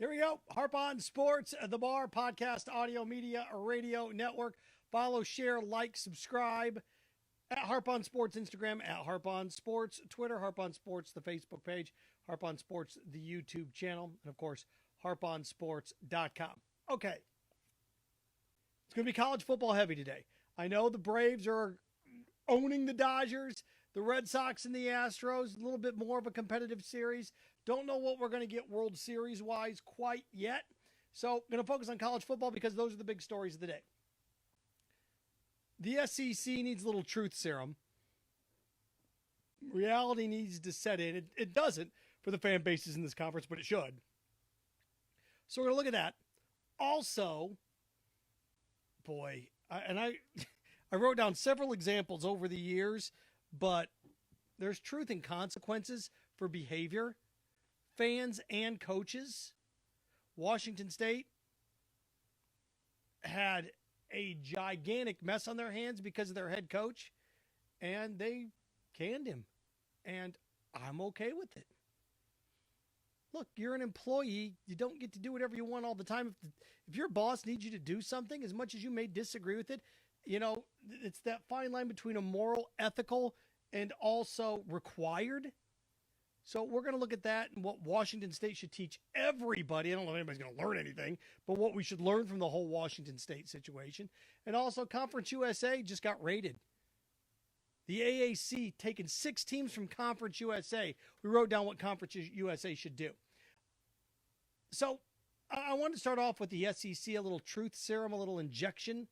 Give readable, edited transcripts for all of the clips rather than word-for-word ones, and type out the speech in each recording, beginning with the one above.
Here we go. Harp on Sports, the Bar, podcast, audio, media, radio network. Follow, share, like, subscribe at Harp on Sports Instagram, at Harp on Sports Twitter, Harp on Sports the Facebook page, Harp on Sports the YouTube channel, and of course, harponsports.com. Okay. It's going to be college football heavy today. I know the Braves are owning the Dodgers, the Red Sox and the Astros, a little bit more of a competitive series. Don't know what we're going to get World Series-wise quite yet. So, going to focus on college football because those are the big stories of the day. The SEC needs a little truth serum. Reality needs to set in. It doesn't for the fan bases in this conference, but it should. So, we're going to look at that. Also, I wrote down several examples over the years, but there's truth and consequences for behavior. Fans and coaches. Washington State had a gigantic mess on their hands because of their head coach, and they canned him. And I'm okay with it. Look, you're an employee. You don't get to do whatever you want all the time. If your boss needs you to do something, as much as you may disagree with it, you know, it's that fine line between a moral, ethical, and also required. So we're going to look at that and what Washington State should teach everybody. I don't know if anybody's going to learn anything, but what we should learn from the whole Washington State situation. And also Conference USA just got raided. The AAC taking 6 teams from Conference USA. We wrote down what Conference USA should do. So I want to start off with the SEC, a little truth serum, a little injection,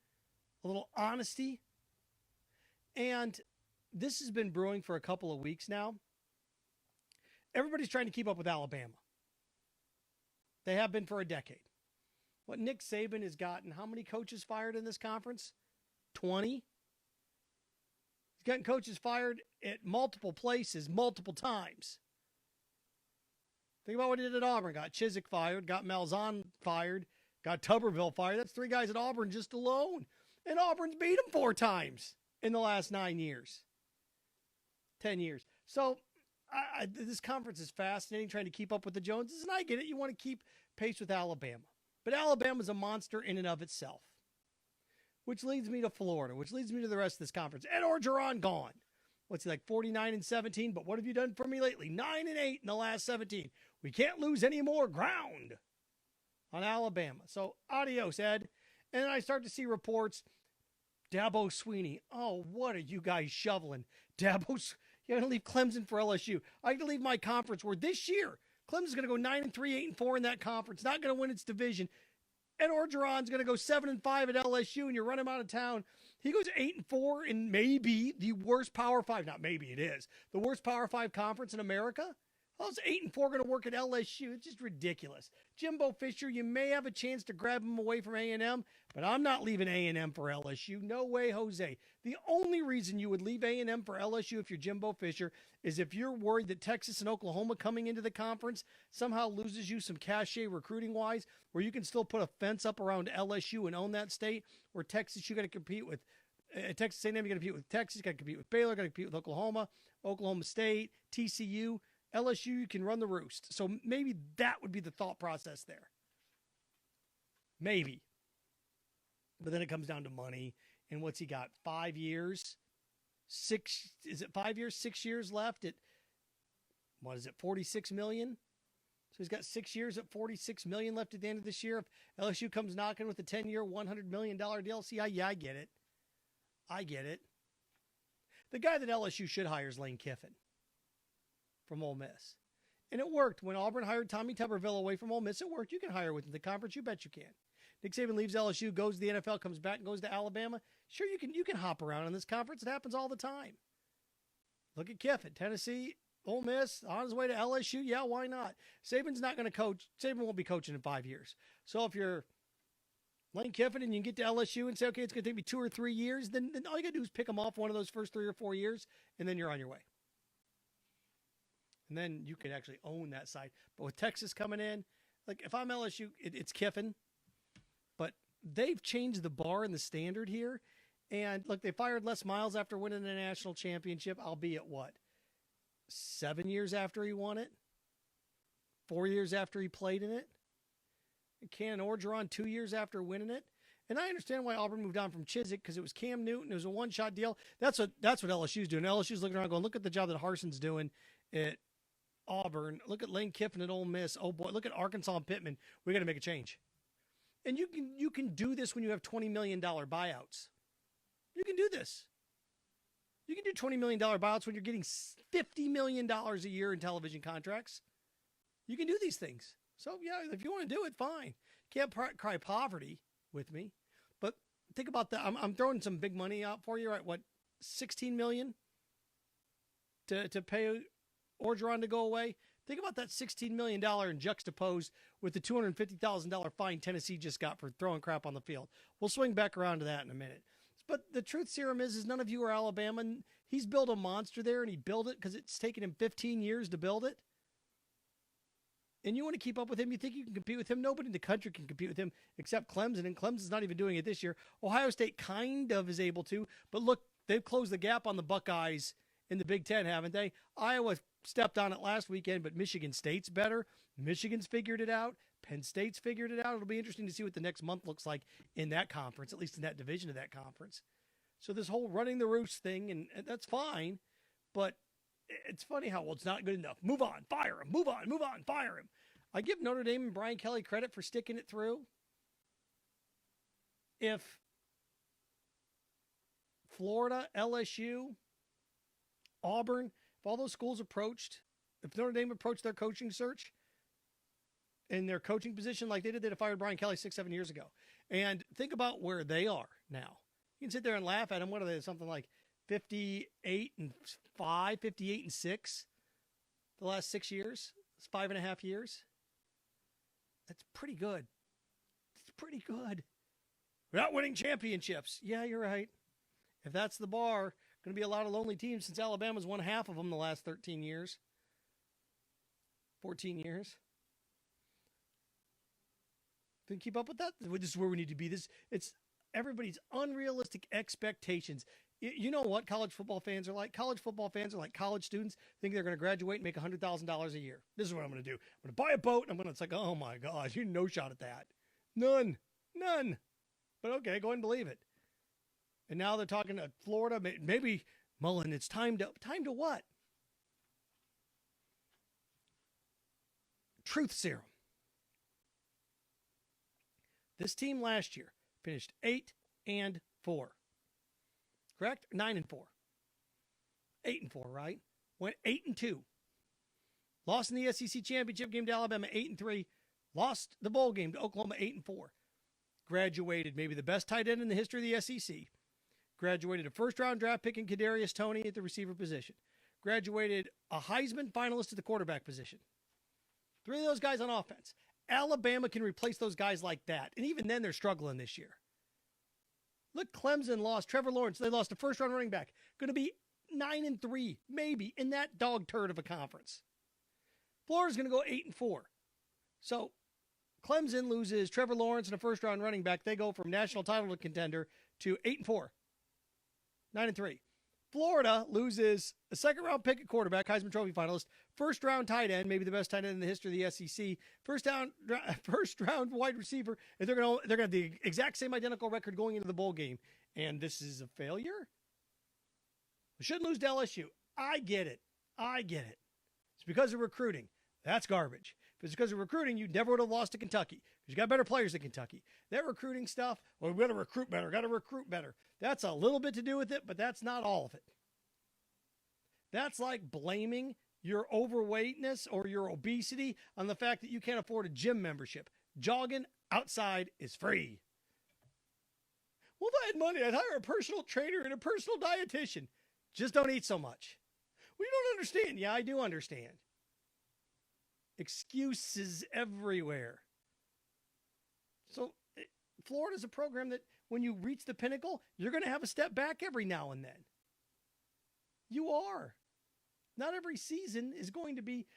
a little honesty. And this has been brewing for a couple of weeks now. Everybody's trying to keep up with Alabama. They have been for a decade. What Nick Saban has gotten, how many coaches fired in this conference? 20. He's gotten coaches fired at multiple places, multiple times. Think about what he did at Auburn. Got Chiswick fired, got Malzahn fired, got Tuberville fired. That's 3 guys at Auburn just alone. And Auburn's beat him 4 times in the last 9 years. 10 years. So, this conference is fascinating, trying to keep up with the Joneses, and I get it. You want to keep pace with Alabama. But Alabama's a monster in and of itself, which leads me to Florida, which leads me to the rest of this conference. Ed Orgeron gone. What's he like, 49-17? But what have you done for me lately? 9-8 in the last 17. We can't lose any more ground on Alabama. So, adios, Ed. And then I start to see reports. Dabo Swinney. Oh, what are you guys shoveling? You're going to leave Clemson for LSU. I have to leave my conference where this year, Clemson's going to go 9-3, 8-4 in that conference. Not going to win its division. Ed Orgeron's going to go 7-5 at LSU, and you run him out of town. He goes 8-4 in maybe the worst Power 5. Not maybe, it is. The worst Power 5 conference in America. How's 8-4 going to work at LSU? It's just ridiculous. Jimbo Fisher, you may have a chance to grab him away from A&M, but I'm not leaving A&M for LSU. No way, Jose. The only reason you would leave A&M for LSU if you're Jimbo Fisher is if you're worried that Texas and Oklahoma coming into the conference somehow loses you some cachet recruiting-wise, where you can still put a fence up around LSU and own that state, where Texas you got to compete with. Texas A&M, you got to compete with Texas, you got to compete with Baylor, got to compete with Oklahoma, Oklahoma State, TCU. LSU, you can run the roost. So maybe that would be the thought process there. Maybe. But then it comes down to money. And what's he got? 5 years? 6, is it 5 years? 6 years left at, what is it, $46 million? So he's got 6 years at $46 million left at the end of this year. If LSU comes knocking with a 10-year, $100 million deal, see, yeah, I get it. I get it. The guy that LSU should hire is Lane Kiffin from Ole Miss. And it worked. When Auburn hired Tommy Tuberville away from Ole Miss, it worked. You can hire within the conference. You bet you can. Nick Saban leaves LSU, goes to the NFL, comes back and goes to Alabama. Sure, you can hop around in this conference. It happens all the time. Look at Kiffin. Tennessee, Ole Miss, on his way to LSU. Yeah, why not? Saban's not going to coach. Saban won't be coaching in 5 years. So if you're Lane Kiffin and you can get to LSU and say, okay, it's going to take me 2 or 3 years, then all you got to do is pick them off one of those first 3 or 4 years, and then you're on your way. And then you could actually own that side. But with Texas coming in, like if I'm LSU, it's Kiffin. But they've changed the bar and the standard here. And look, they fired Les Miles after winning a national championship, albeit what? 7 years after he won it? 4 years after he played in it? Cannon Orgeron 2 years after winning it. And I understand why Auburn moved on from Chiswick because it was Cam Newton. It was a one-shot deal. That's what LSU's doing. LSU's looking around going, look at the job that Harson's doing at Auburn. Look at Lane Kiffin at Ole Miss. Oh, boy. Look at Arkansas and Pittman. We got to make a change. And you can do this when you have $20 million buyouts. You can do this. You can do $20 million buyouts when you're getting $50 million a year in television contracts. You can do these things. So, yeah, if you want to do it, fine. Can't cry poverty with me. But think about that. I'm throwing some big money out for you, right? What, $16 million to pay Orgeron to go away? Think about that $16 million and juxtaposed with the $250,000 fine Tennessee just got for throwing crap on the field. We'll swing back around to that in a minute. But the truth serum is none of you are Alabama. And he's built a monster there, and he built it because it's taken him 15 years to build it. And you want to keep up with him. You think you can compete with him. Nobody in the country can compete with him except Clemson, and Clemson's not even doing it this year. Ohio State kind of is able to, but look, they've closed the gap on the Buckeyes in the Big Ten, haven't they? Iowa stepped on it last weekend, but Michigan State's better. Michigan's figured it out. Penn State's figured it out. It'll be interesting to see what the next month looks like in that conference, at least in that division of that conference. So this whole running the roost thing, and that's fine, but it's funny how, well, it's not good enough. Move on, fire him. Move on, fire him. I give Notre Dame and Brian Kelly credit for sticking it through. If Florida, LSU, Auburn, if all those schools if Notre Dame approached their coaching search in their coaching position like they did, they'd have fired Brian Kelly 6-7 years ago. And think about where they are now. You can sit there and laugh at them. What are they? Something like 58-5, 58-6 the last 6 years. It's 5.5 years. That's pretty good. It's pretty good. We're not winning championships. Yeah, you're right. If that's the bar, going to be a lot of lonely teams since Alabama's won half of them the last 13 years. 14 years. Can you keep up with that? This is where we need to be. It's everybody's unrealistic expectations. You know what college football fans are like? College football fans are like college students, think they're going to graduate and make $100,000 a year. This is what I'm going to do. I'm going to buy a boat, and it's like, oh my gosh, you no shot at that. None. But okay, go ahead and believe it. And now they're talking to Florida. Maybe, Mullen, it's time to what? Truth serum. This team last year finished 8-4. Correct? 9-4. 8-4, right? Went 8-2. Lost in the SEC championship game to Alabama 8-3. Lost the bowl game to Oklahoma 8-4. Graduated maybe the best tight end in the history of the SEC. Graduated a first-round draft pick in Kadarius Toney at the receiver position. Graduated a Heisman finalist at the quarterback position. 3 of those guys on offense. Alabama can replace those guys like that. And even then, they're struggling this year. Look, Clemson lost Trevor Lawrence. They lost a first-round running back. Going to be 9-3, maybe, in that dog turd of a conference. Florida's going to go 8-4. So Clemson loses Trevor Lawrence and a first-round running back. They go from national title contender to 8-4, 9-3. Florida loses a second-round pick at quarterback, Heisman Trophy finalist, first-round tight end, maybe the best tight end in the history of the SEC, first-round wide receiver, and they're going to have the exact same identical record going into the bowl game. And this is a failure? We shouldn't lose to LSU. I get it. It's because of recruiting. That's garbage. If it's because of recruiting, you never would have lost to Kentucky because you got better players than Kentucky. That recruiting stuff, well, we got to recruit better. That's a little bit to do with it, but that's not all of it. That's like blaming your overweightness or your obesity on the fact that you can't afford a gym membership. Jogging outside is free. Well, if I had money, I'd hire a personal trainer and a personal dietitian. Just don't eat so much. Well, you don't understand. Yeah, I do understand. Excuses everywhere. So Florida's a program that when you reach the pinnacle, you're going to have a step back every now and then. You are. Not every season is going to be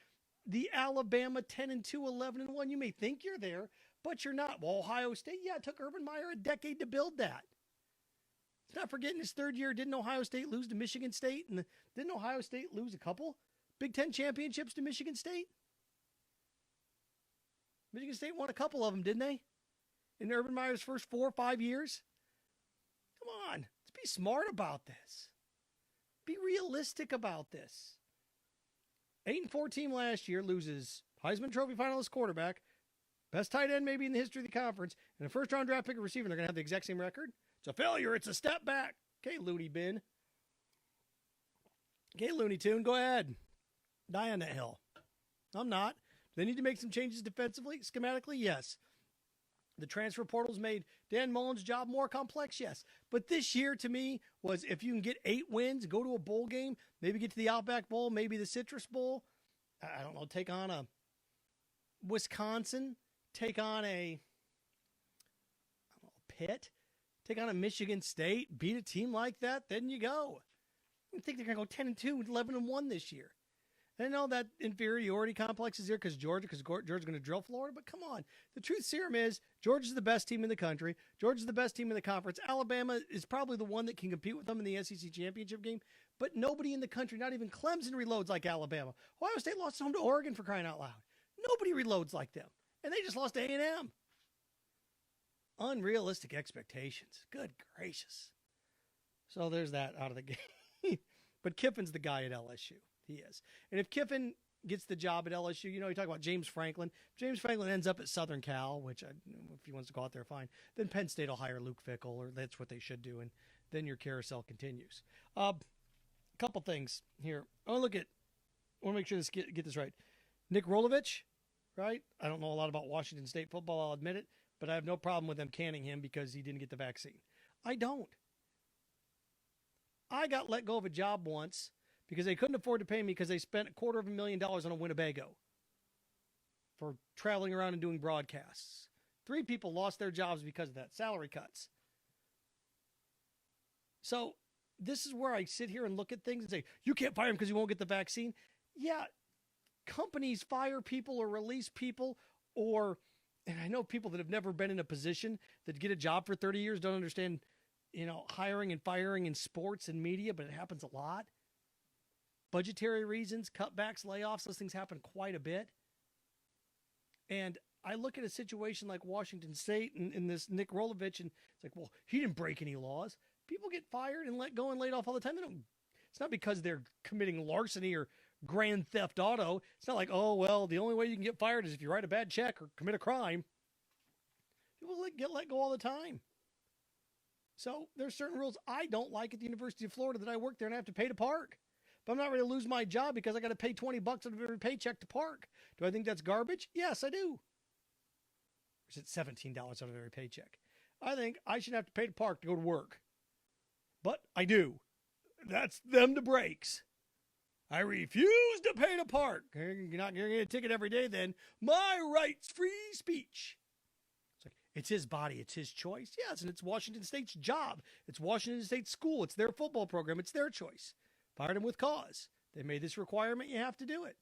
the Alabama 10-2, 11-1. You may think you're there, but you're not. Well, Ohio State, yeah, it took Urban Meyer a decade to build that. Let's not forget in his third year, didn't Ohio State lose to Michigan State? And didn't Ohio State lose a couple Big Ten championships to Michigan State? Michigan State won a couple of them, didn't they? In Urban Meyer's first 4 or 5 years? Come on. Let's be smart about this. Be realistic about this. 8-4 team last year loses Heisman Trophy finalist quarterback, best tight end maybe in the history of the conference, and a first-round draft pick receiver. They're going to have the exact same record? It's a failure. It's a step back. Okay, Looney Bin. Okay, Looney Tune, go ahead. Die on that hill. I'm not. Do they need to make some changes defensively? Schematically, yes. The transfer portal's made Dan Mullen's job more complex, yes. But this year, to me, was if you can get 8 wins, go to a bowl game, maybe get to the Outback Bowl, maybe the Citrus Bowl, I don't know, take on a Wisconsin, take on a Pitt, take on a Michigan State, beat a team like that, then you go. I think they're going to go 10-2, 11-1 this year. And I know that inferiority complex is here because Georgia's going to drill Florida, but come on. The truth serum is Georgia's the best team in the country. Georgia's the best team in the conference. Alabama is probably the one that can compete with them in the SEC championship game, but nobody in the country, not even Clemson, reloads like Alabama. Ohio State lost home to Oregon, for crying out loud. Nobody reloads like them, and they just lost to A&M. Unrealistic expectations. Good gracious. So there's that out of the game. But Kiffin's the guy at LSU. He is. And if Kiffin gets the job at LSU, you talk about James Franklin. If James Franklin ends up at Southern Cal, which if he wants to go out there, fine. Then Penn State will hire Luke Fickell, or that's what they should do, and then your carousel continues. A couple things here. I want to make sure get this right. Nick Rolovich, right? I don't know a lot about Washington State football, I'll admit it, but I have no problem with them canning him because he didn't get the vaccine. I don't. I got let go of a job once because they couldn't afford to pay me because they spent $250,000 on a Winnebago for traveling around and doing broadcasts. 3 people lost their jobs because of that, salary cuts. So this is where I sit here and look at things and say, you can't fire him because you won't get the vaccine. Yeah, companies fire people or release people, and I know people that have never been in a position that get a job for 30 years don't understand, hiring and firing in sports and media, but it happens a lot. Budgetary reasons, cutbacks, layoffs, those things happen quite a bit. And I look at a situation like Washington State and this Nick Rolovich, and it's like, well, he didn't break any laws. People get fired and let go and laid off all the time. It's not because they're committing larceny or grand theft auto. It's not like, oh, well, the only way you can get fired is if you write a bad check or commit a crime. People get let go all the time. So there's certain rules I don't like at the University of Florida that I work there and I have to pay to park. But I'm not ready to lose my job because I got to pay $20 out of every paycheck to park. Do I think that's garbage? Yes, I do. Or is it $17 out of every paycheck? I think I should have to pay to park to go to work. But I do. That's them the breaks. I refuse to pay to park. You're not going to get a ticket every day then. My rights, free speech. It's his body. It's his choice. Yes, and it's Washington State's job. It's Washington State's school. It's their football program. It's their choice. Fired him with cause. They made this requirement. You have to do it.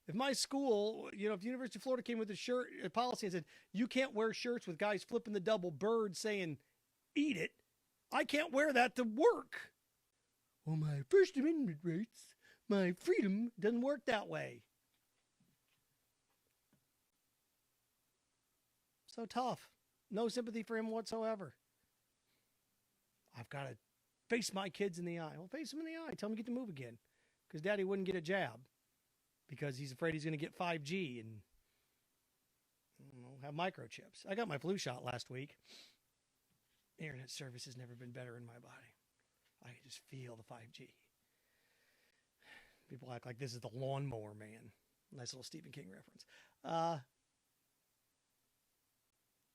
If my school, if the University of Florida came with a policy and said, you can't wear shirts with guys flipping the double bird saying, eat it, I can't wear that to work. Well, my First Amendment rights, my freedom doesn't work that way. So tough. No sympathy for him whatsoever. I've got to face my kids in the eye. Well, face them in the eye. Tell them to get to move again. Because Daddy wouldn't get a jab. Because he's afraid he's going to get 5G and have microchips. I got my flu shot last week. Internet service has never been better in my body. I can just feel the 5G. People act like this is the lawnmower man. Nice little Stephen King reference.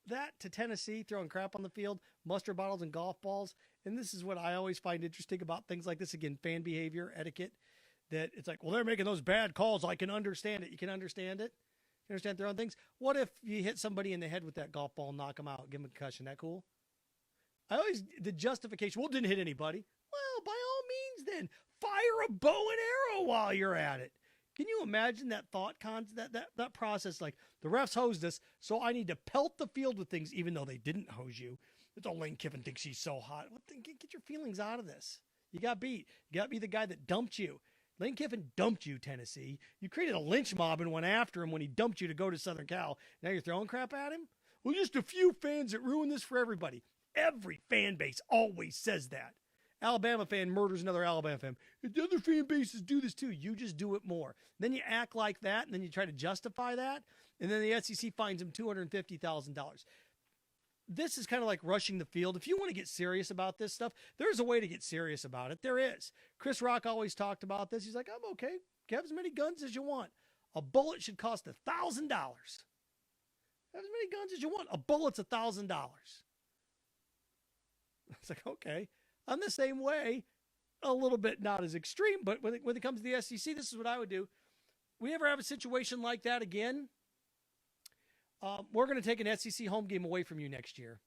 That to Tennessee, throwing crap on the field, mustard bottles and golf balls. And this is what I always find interesting about things like this. Again, fan behavior, etiquette. That it's like, well, they're making those bad calls. I can understand it. You can understand it. You understand throwing things. What if you hit somebody in the head with that golf ball and knock them out, give them a concussion? That cool? The justification, well, didn't hit anybody. Well, by all means then, fire a bow and arrow while you're at it. Can you imagine that that process? Like, the refs hosed us, so I need to pelt the field with things even though they didn't hose you. It's all Lane Kiffin thinks he's so hot. Get your feelings out of this. You got beat. You got to be the guy that dumped you. Lane Kiffin dumped you, Tennessee. You created a lynch mob and went after him when he dumped you to go to Southern Cal. Now you're throwing crap at him? Well, just a few fans that ruin this for everybody. Every fan base always says that. Alabama fan murders another Alabama fan. If the other fan bases do this too, you just do it more. Then you act like that, and then you try to justify that, and then the SEC fines him $250,000. This is kind of like rushing the field. If you want to get serious about this stuff, there's a way to get serious about it. There is. Chris Rock always talked about this. He's like, I'm okay. Have as many guns as you want. A bullet should cost $1,000. Have as many guns as you want. A bullet's $1,000. It's like, okay. I'm the same way, a little bit not as extreme, but when it comes to the SEC, this is what I would do. We ever have a situation like that again, we're going to take an SEC home game away from you next year.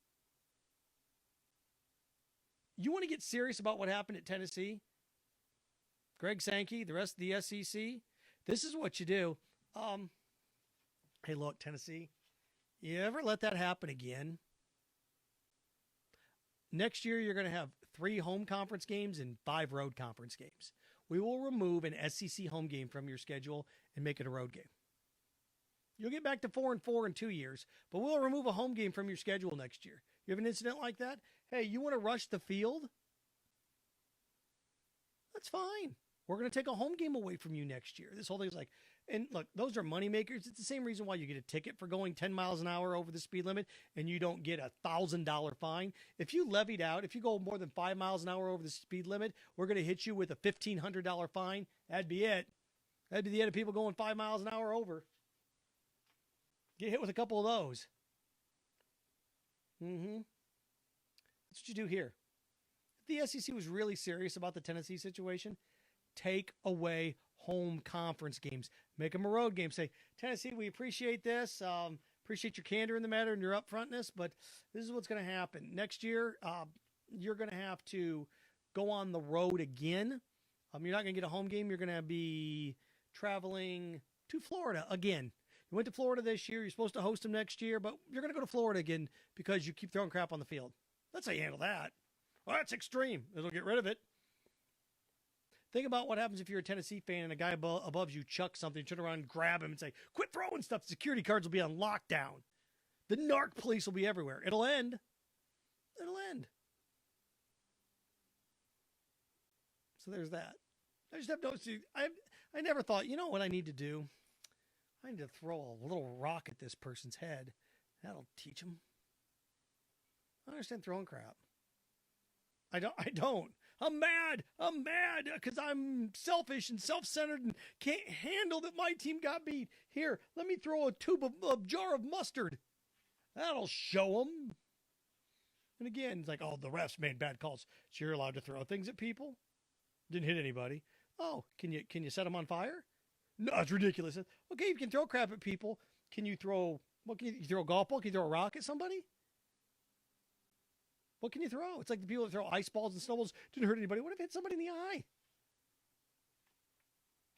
You want to get serious about what happened at Tennessee? Greg Sankey, the rest of the SEC, this is what you do. Hey, look, Tennessee, you ever let that happen again? Next year, you're going to have 3 home conference games and 5 road conference games. We will remove an SEC home game from your schedule and make it a road game. You'll get back to 4-4 in 2 years, but we'll remove a home game from your schedule next year. You have an incident like that? Hey, you want to rush the field? That's fine. We're going to take a home game away from you next year. This whole thing is like, and look, those are money makers. It's the same reason why you get a ticket for going 10 miles an hour over the speed limit and you don't get a $1,000 fine. If you levied out, if you go more than 5 miles an hour over the speed limit, we're going to hit you with a $1,500 fine. That'd be it. That'd be the end of people going 5 miles an hour over. Get hit with a couple of those. That's what you do here. If the SEC was really serious about the Tennessee situation, take away home conference games. Make them a road game. Say, Tennessee, we appreciate this. Appreciate your candor in the matter and your upfrontness, but this is what's going to happen. Next year, you're going to have to go on the road again. You're not going to get a home game. You're going to be traveling to Florida again. You went to Florida this year. You're supposed to host them next year, but you're going to go to Florida again because you keep throwing crap on the field. That's how you handle that. Well, that's extreme. It'll get rid of it. Think about what happens if you're a Tennessee fan and a guy above you chucks something, turn around and grab him and say, quit throwing stuff. Security guards will be on lockdown. The narc police will be everywhere. It'll end. It'll end. So there's that. I just have no, see, I never thought, you know what I need to do? I need to throw a little rock at this person's head. That'll teach them. I understand throwing crap. I don't. I'm mad because I'm selfish and self-centered and can't handle that my team got beat. Here, let me throw a jar of mustard. That'll show them. And again, it's like, oh, the refs made bad calls. So you're allowed to throw things at people? Didn't hit anybody. Oh, can you set them on fire? No, it's ridiculous. Okay, you can throw crap at people. Can you throw a golf ball? Can you throw a rock at somebody? What can you throw? It's like the people that throw ice balls and snowballs. Didn't hurt anybody. What if it hit somebody in the eye?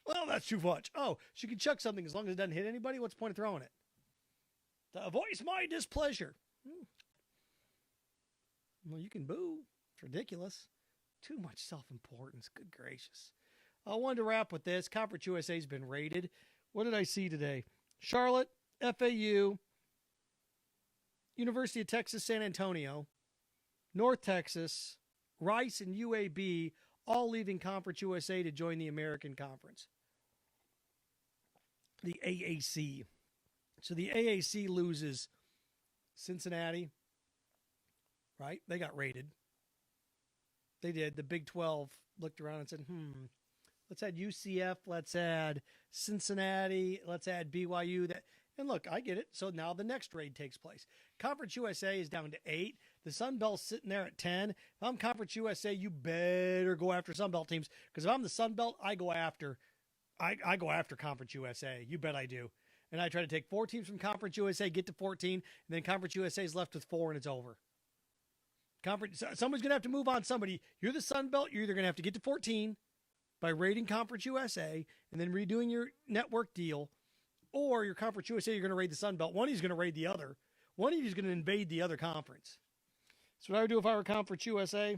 Well, that's too much. Oh, she can chuck something as long as it doesn't hit anybody. What's the point of throwing it? To voice my displeasure. Well, you can boo. It's ridiculous. Too much self-importance. Good gracious. I wanted to wrap with this. Conference USA has been raided. What did I see today? Charlotte, FAU, University of Texas, San Antonio, North Texas, Rice, and UAB all leaving Conference USA to join the American Conference, the AAC. So the AAC loses Cincinnati, right? They got raided. They did. The Big 12 looked around and said, let's add UCF, let's add Cincinnati, let's add BYU. And look, I get it. So now the next raid takes place. Conference USA is down to 8. The Sun Belt's sitting there at 10. If I'm Conference USA, you better go after Sun Belt teams. Because if I'm the Sun Belt, I go after Conference USA. You bet I do. And I try to take 4 teams from Conference USA, get to 14, and then Conference USA is left with 4, and it's over. Somebody's going to have to move on somebody. You're the Sun Belt. You're either going to have to get to 14 by raiding Conference USA and then redoing your network deal, or your Conference USA, you're going to raid the Sun Belt. One of you's going to raid the other. One of you's going to invade the other conference. So what I would do if I were Conference USA,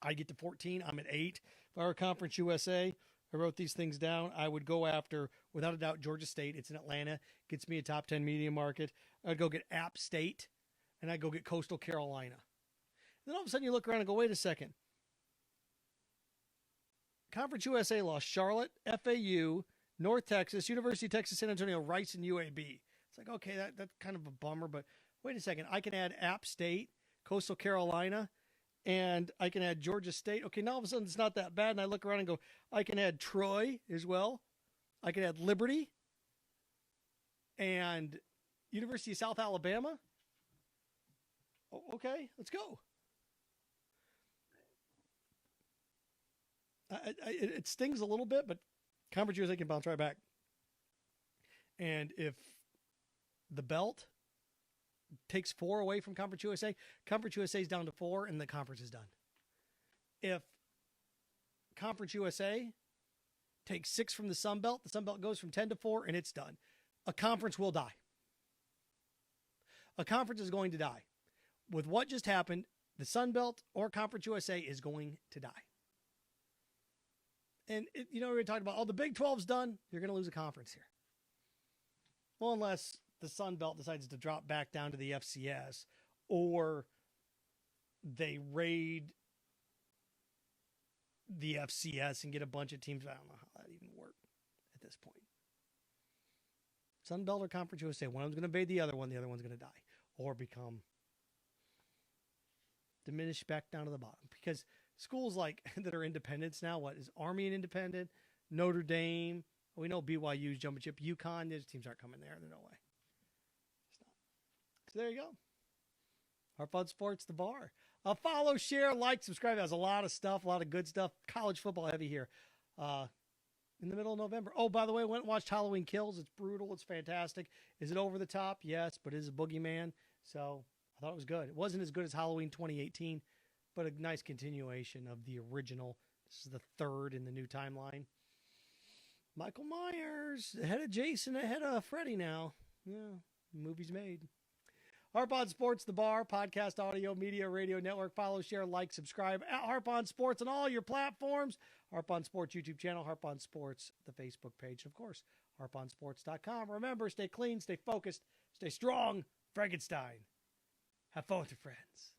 I get to 14. I'm at 8. If I were Conference USA, I wrote these things down. I would go after, without a doubt, Georgia State. It's in Atlanta. Gets me a top 10 media market. I'd go get App State, and I'd go get Coastal Carolina. Then all of a sudden you look around and go, wait a second. Conference USA lost Charlotte, FAU, North Texas, University of Texas, San Antonio, Rice, and UAB. It's like, okay, that's kind of a bummer, but wait a second. I can add App State, Coastal Carolina, and I can add Georgia State. Okay, now all of a sudden it's not that bad, and I look around and go, I can add Troy as well. I can add Liberty and University of South Alabama. Okay, let's go. It stings a little bit, but Conference USA can bounce right back. And if the belt takes 4 away from Conference USA is down to 4, and the conference is done. If Conference USA takes 6 from the Sun Belt goes from 10 to 4, and it's done. A conference will die. A conference is going to die. With what just happened, the Sun Belt or Conference USA is going to die. And, we're talking about, the Big 12's done. You're going to lose a conference here. Well, unless the Sun Belt decides to drop back down to the FCS, or they raid the FCS and get a bunch of teams. I don't know how that even works at this point. Sun Belt or Conference USA, one of them's going to invade the other one's going to die or become diminished back down to the bottom. Because schools like that are independents now, what is Army an independent? Notre Dame. We know BYU's jumping ship. UConn, those teams aren't coming there. There's no way. It's not. So there you go. Harp on Sports, the bar. Follow, share, like, subscribe. There's a lot of stuff, a lot of good stuff. College football heavy here in the middle of November. Oh, by the way, I went and watched Halloween Kills. It's brutal. It's fantastic. Is it over the top? Yes, but it is a boogeyman. So I thought it was good. It wasn't as good as Halloween 2018, but a nice continuation of the original. This is the third in the new timeline. Michael Myers, ahead of Jason, ahead of Freddy now. Yeah, movie's made. Harp on Sports, the bar, podcast, audio, media, radio network. Follow, share, like, subscribe at Harp on Sports on all your platforms. Harp on Sports YouTube channel, Harp on Sports, the Facebook page, and of course, harponsports.com. Remember, stay clean, stay focused, stay strong. Frankenstein. Have fun with your friends.